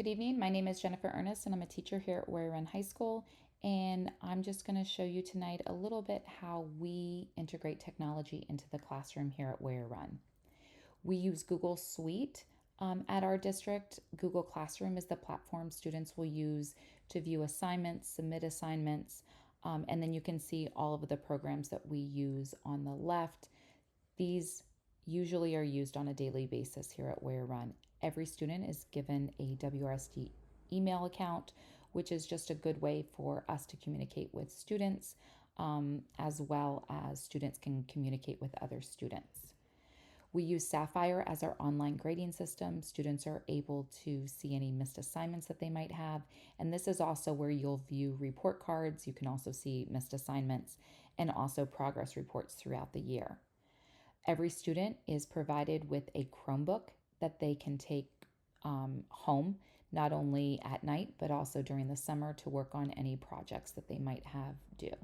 Good evening. My name is Jennifer Earnest, and I'm a teacher here at Warrior Run High School. And I'm just going to show you tonight a little bit how we integrate technology into the classroom here at Warrior Run. We use Google Suite at our district. Google Classroom is the platform students will use to view assignments, submit assignments, and then you can see all of the programs that we use on the left. These usually are used on a daily basis here at Warrior Run. Every student is given a WRSD email account, which is just a good way for us to communicate with students, as well as students can communicate with other students. We use Sapphire as our online grading system. Students are able to see any missed assignments that they might have. And this is also where you'll view report cards. You can also see missed assignments and also progress reports throughout the year. Every student is provided with a Chromebook that they can take home, not only at night, but also during the summer to work on any projects that they might have due.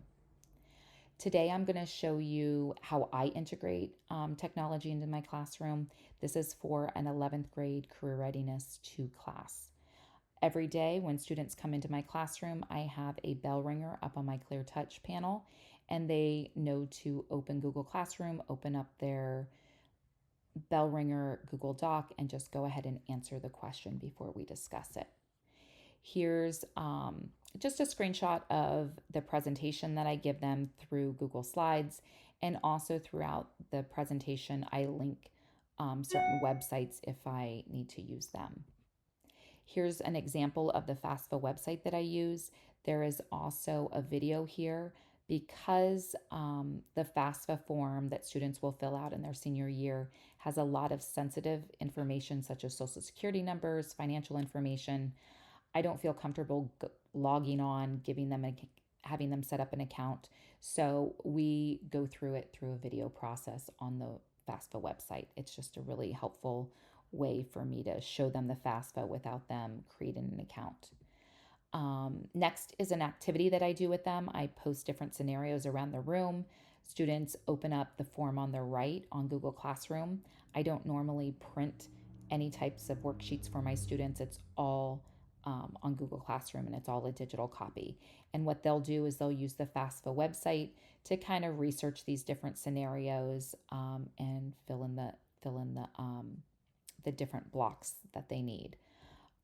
Today, I'm going to show you how I integrate technology into my classroom. This is for an 11th grade career readiness 2 class. Every day when students come into my classroom, I have a bell ringer up on my Clear Touch panel, and they know to open Google Classroom, open up their bell ringer Google Doc, and just go ahead and answer the question before we discuss it. Here's just a screenshot of the presentation that I give them through Google Slides, and also throughout the presentation, I link certain websites if I need to use them. Here's an example of the FAFSA website that I use. There is also a video here because the FAFSA form that students will fill out in their senior year has a lot of sensitive information such as social security numbers, financial information. I don't feel comfortable logging on, having them set up an account. So we go through it through a video process on the FAFSA website. It's just a really helpful way for me to show them the FAFSA without them creating an account. Next is an activity that I do with them. I post different scenarios around the room. Students open up the form on the right on Google Classroom. I don't normally print any types of worksheets for my students. It's all on Google Classroom, and it's all a digital copy. And what they'll do is they'll use the FAFSA website to kind of research these different scenarios and fill in the different blocks that they need.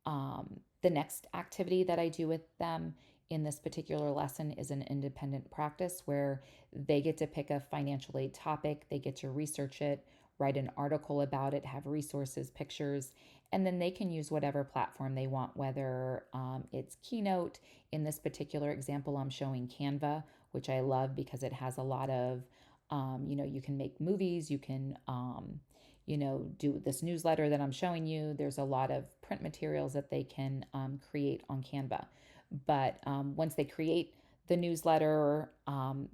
The next activity that I do with them in this particular lesson is an independent practice where they get to pick a financial aid topic, they get to research it, write an article about it, have resources, pictures, and then they can use whatever platform they want, whether it's Keynote. In this particular example, I'm showing Canva, which I love because it has a lot of, you can make movies, you can do this newsletter that I'm showing you. There's a lot of print materials that they can create on Canva. But once they create the newsletter,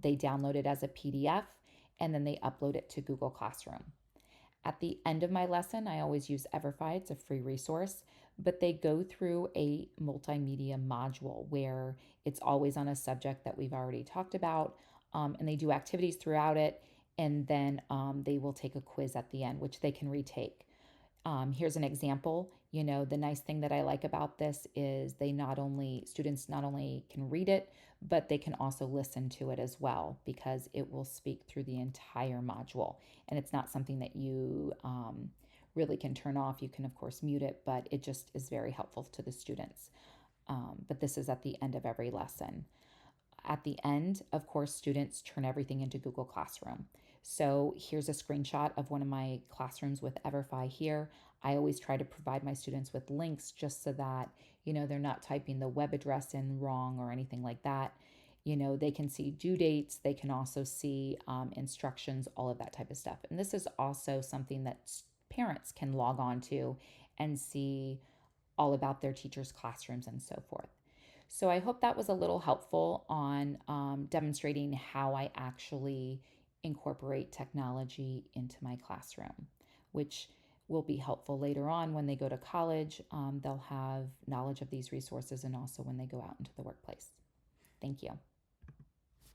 they download it as a PDF, and then they upload it to Google Classroom. At the end of my lesson, I always use Everfi. It's a free resource, but they go through a multimedia module where it's always on a subject that we've already talked about, and they do activities throughout it, and then they will take a quiz at the end, which they can retake. Here's an example. The nice thing that I like about this is students not only can read it, but they can also listen to it as well because it will speak through the entire module. And it's not something that you really can turn off. You can, of course, mute it, but it just is very helpful to the students. But this is at the end of every lesson. At the end, of course, students turn everything into Google Classroom. So here's a screenshot of one of my classrooms with Everfi here. I always try to provide my students with links just so that, they're not typing the web address in wrong or anything like that. They can see due dates. They can also see instructions, all of that type of stuff. And this is also something that parents can log on to and see all about their teachers' classrooms and so forth. So I hope that was a little helpful on demonstrating how I actually incorporate technology into my classroom, which will be helpful later on when they go to college. They'll have knowledge of these resources and also when they go out into the workplace. Thank you.